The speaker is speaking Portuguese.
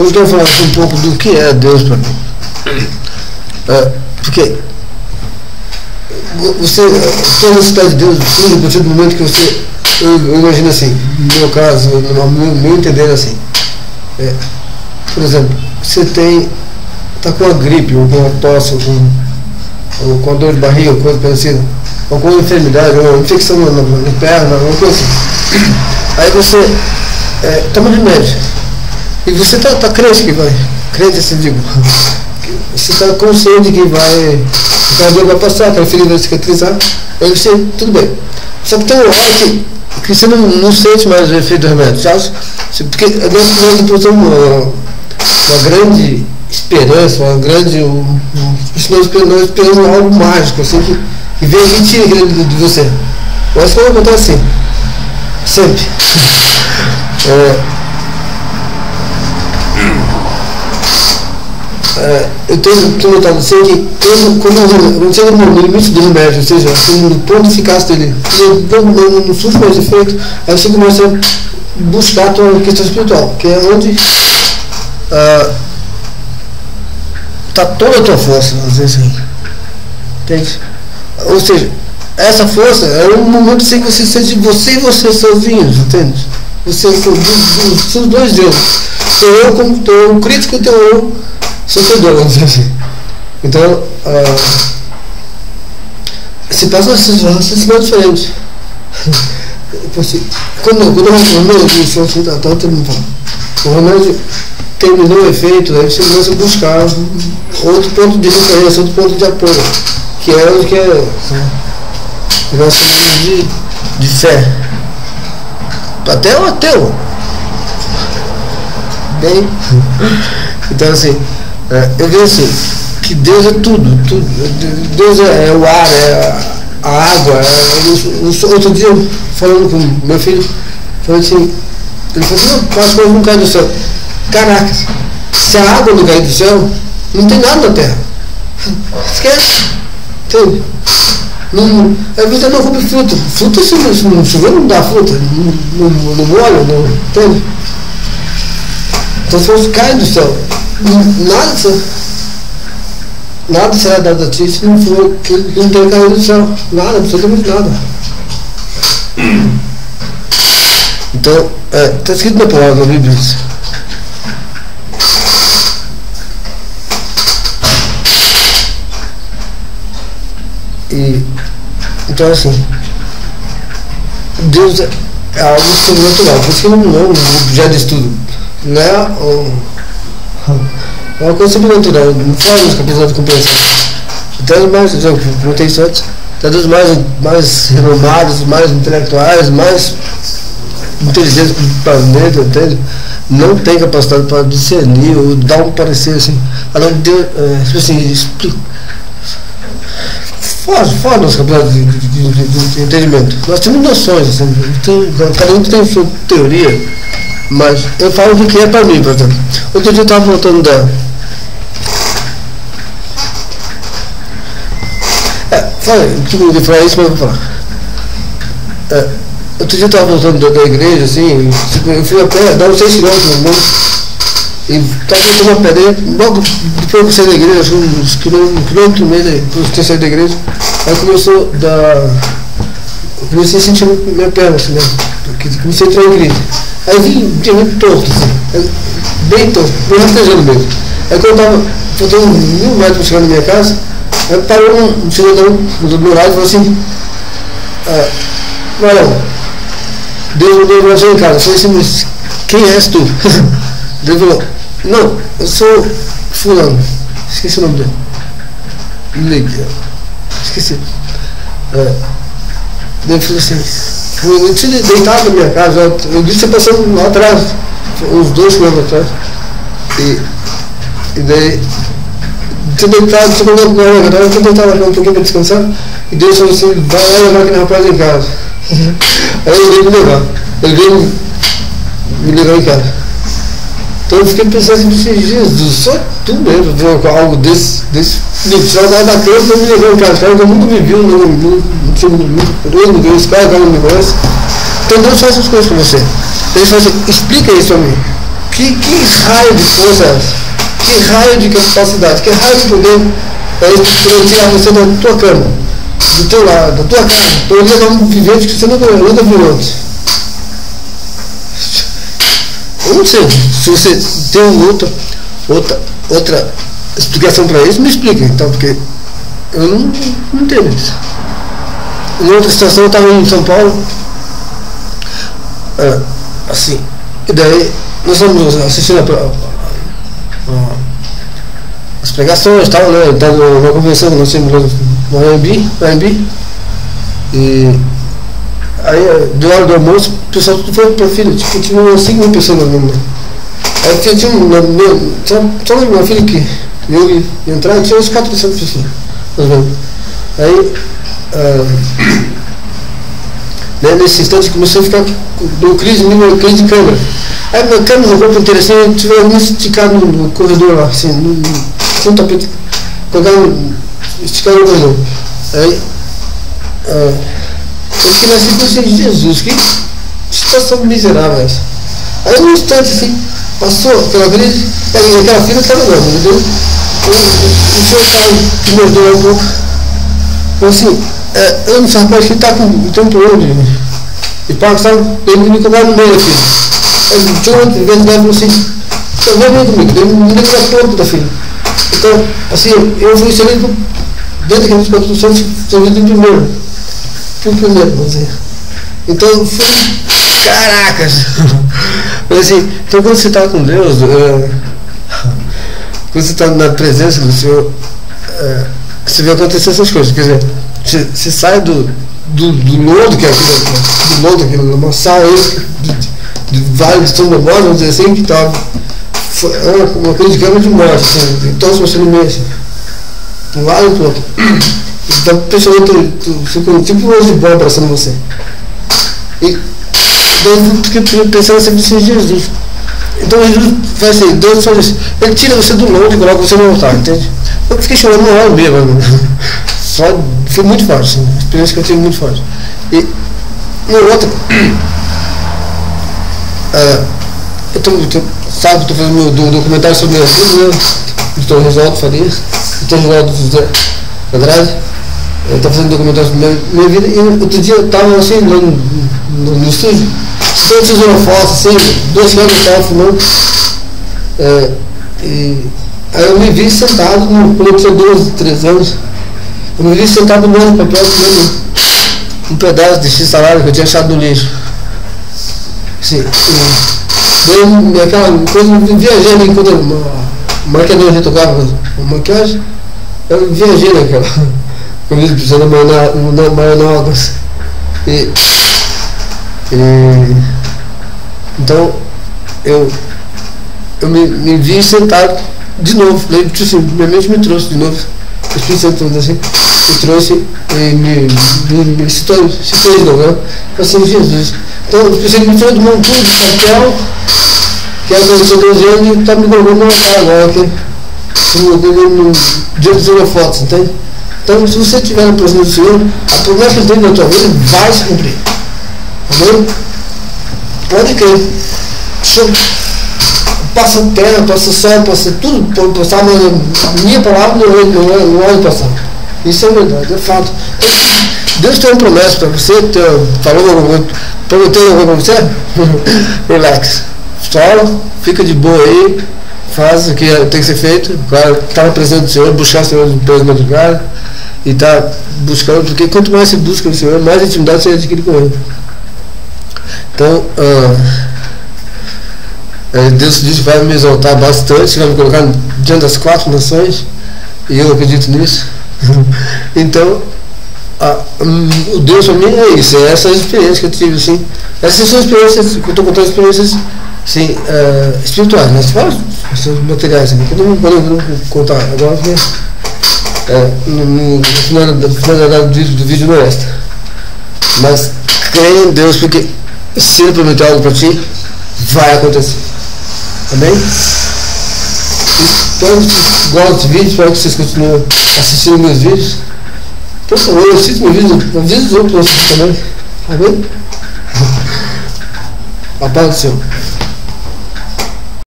Hoje eu quero falar um pouco do que é Deus para mim. Porque você tem a necessidade de Deus a partir do momento que você, eu imagino assim, no meu caso, no meu entender assim, por exemplo, você está com uma gripe, ou com uma tosse, ou com uma dor de barriga, ou coisa parecida, ou com uma enfermidade, ou uma infecção na perna, alguma coisa assim. Aí você toma remédio. E você está crente que vai, crente assim, digo, você está consciente que aquela dor vai passar, aquela ferida vai cicatrizar, aí você, tudo bem. Só que tem uma hora que você não sente mais o efeito do remédio, sabe? Porque nós depositamos uma grande esperança, nós esperamos algo mágico, assim, que vem e tira aquilo de você. Mas quando acontece assim, sempre. Eu tenho notado assim que quando chega no limite do remédio, ou seja, no ponto de eficácia dele, não surge mais efeito, aí você começa a buscar a tua questão espiritual, que é onde está toda a tua força, vamos dizer assim. Entende? Ou seja, essa força é um momento assim que você sente você e você sozinhos, entende? Você são os dois deuses. Eu como teu crítico e teu eu sofredor, vamos dizer assim. Então, se passa essas situações diferentes. Quando o remédio terminou o efeito, aí você começa a buscar outro ponto de referência, outro ponto de apoio, que é o que é nós chamamos de fé. Até o ateu. Bem, então assim, eu vejo assim, que Deus é tudo. Deus é o ar, é a água. Outro dia, falando com meu filho, falando assim, ele falou assim, não, as coisas não caem do céu. Caraca, se a água não cair do céu, não tem nada na terra. Esquece. Entende? A vida não come fruta. Fruta, se não chover, não dá fruta. Não molha, não. Entende? Então, se você cai do céu, nada será dado a ti se não for que não tenha caído do céu. Nada, absolutamente nada. Então, está escrito na palavra da Bíblia isso. Então, assim, Deus é algo sobrenatural. Por isso que não é um objeto de estudo. Não é uma coisa sobrenatural. Não faz capacidade de compreensão. Até os mais, como tem isso antes, até os mais renomados, mais intelectuais, mais inteligentes do planeta, entende? Não tem capacidade para discernir ou dar um parecer assim. Além de Deus, assim, explica. Fora nossa capacidade de entendimento. Nós temos noções, assim, cada um tem sua teoria, mas eu falo o que é para mim, por exemplo. Outro dia eu estava voltando eu ia falar isso, mas eu vou falar. Outro dia eu estava voltando da igreja, assim, eu fui a pé, dá uns 6 km, e estava voltando a pé, logo depois que eu saí da igreja, acho que uns quilômetros e meio depois que eu saí da igreja, aí comecei a sentir minha perna, assim, né? Comecei a entrar em crise. Aí vinha muito torto, assim, bem torto, me rastejando mesmo. Aí quando eu estava faltando 1000 metros para chegar na minha casa, aí parou um cidadão do meu lado e falou assim, Marão, Deus me deu você em casa. Eu falei assim, mas quem és tu? Ele falou, não, eu sou fulano, esqueci o nome dele. Esqueci. Ele falou assim, eu tinha deitado na minha casa, eu vi você passando lá atrás, uns 2 km atrás. E daí, tinha deitado, tinha deitado lá um pouquinho para descansar, e Deus falou assim, vai lá levar aquele rapaz em casa. Aí ele veio me levar. Ele veio me levar em casa. Então eu fiquei pensando assim, Jesus, só tu mesmo, algo desse tirar o cara da cama para me levar em casa. Cara que eu nunca me viu, não tinha muito não vi esse cara não me conhece. Então Deus faz essas coisas com você. Ele fala assim, explica isso a mim. Que raio de força é essa? Que raio de capacidade? Que raio de poder é esse para tirar você da tua cama, do teu lado, da tua casa, para olhar um vivente que você nunca viu antes? Eu não sei. Se você tem outra explicação para isso, me explica, então, porque eu não entendo isso. Em outra situação, eu estava em São Paulo, assim, e daí nós estamos assistindo as pregações, tal, né? Então, uma convenção que nós tínhamos no AMB, e aí, de hora do almoço, o pessoal tudo foi para a fila, tipo, tinha umas 5 mil pessoas na minha. Aí tinha só na minha filha que eu ia entrar, tinha uns 400 pessoas. Aí, nesse instante, começou a ficar com crise de câmera. Aí minha câmera jogou para inteiro assim, eu tive me esticado no corredor lá, assim, no tapete, esticado no corredor. Aí, eu fiquei assim, pensei, Jesus, que situação miserável essa. Aí num instante assim, passou aquela crise, aquela fila estava grande, entendeu? O senhor estava que mordeu um pouco. Eu assim, eu não sei, rapaz, que está com tem um problema de pago, sabe? Ele me cobrar no meio da fila. Aí o senhor, em vez de dar, assim, então vem comigo, ele me deu a porta da fila. Então, assim, eu fui servido dentro daqueles construções, servido em primeiro. Fui primeiro, vamos dizer. Então, fui, caracas! Mas assim, então quando você está com Deus, quando você está na presença do Senhor, você vê acontecer essas coisas. Quer dizer, você sai do lodo, que é aquilo, do lodo, aquele lamaçal de vale de São Memória, vamos dizer assim, que estava uma coisa de câmara de morte, assim, então se você no meio, assim, de um lado e pro outro. Então, pessoalmente, tipo um anjo de bola abraçando você. E eu fiquei pensando sempre assim, Jesus. Então Jesus faz assim, Deus faz isso. Ele tira você do lodo e coloca você no altar, entende? Eu fiquei chorando uma hora mesmo. Foi muito forte, assim, a experiência que eu tive muito forte. E uma outra, sabe, estou fazendo meu documentário sobre minha vida, né? Estou Resoldo Faria, estou Resoldo José Andrade. Eu estava fazendo documentário sobre minha vida e outro dia eu estava assim no estúdio, eu fiz uma foto assim, 2 câmeras estavam filmando, e aí eu me vi sentado, quando eu tinha 12, 13 anos, eu me vi sentado no papel comendo um pedaço de x-salada que eu tinha achado no lixo. Assim, daí aquela coisa, viajando enquanto uma maquiadora retocava uma maquiagem, eu viajei naquela. Eu vi precisando da maionese. Então eu me vi sentado de novo. Assim, minha mente me trouxe de novo. O Espírito Santo assim, me trouxe e me citou de novo. Né? Eu assim, Jesus. Então eu pensei que me tirou do mundo tudo de papel, que era quando eu tinha 12 anos e está me colocando no altar agora, diante de uma foto, entende? Então, se você estiver na presença do Senhor, a promessa que Ele tem na tua vida vai se cumprir. Amém? Pode crer. Passa terra, passa céu, passa tudo, pode passar, mas a minha palavra não vai passar. Isso é verdade, é fato. Deus tem uma promessa para você, prometeu alguma coisa para você? Relax. Só, fica de boa aí, faz o que tem que ser feito, está na presença do Senhor, buscar o Senhor depois de madrugada. E está buscando, porque quanto mais você busca o Senhor, mais intimidade você adquire com Ele. Então, Deus diz que vai me exaltar bastante, vai me colocar diante das 4 nações, e eu acredito nisso. Então, o Deus para mim é isso, é essa experiência que eu tive, assim. Essas são experiências, que eu estou contando experiências, assim, espirituais, né? São materiais aqui, que eu não vou contar agora, porque no final do vídeo não é esta. Mas creia em Deus, porque se Ele prometeu algo para ti, vai acontecer. Amém? Espero que vocês gostem desse vídeo, espero que vocês continuem assistindo meus vídeos. Por favor, assista meus vídeos, avisa os outros também. Amém? A paz do Senhor.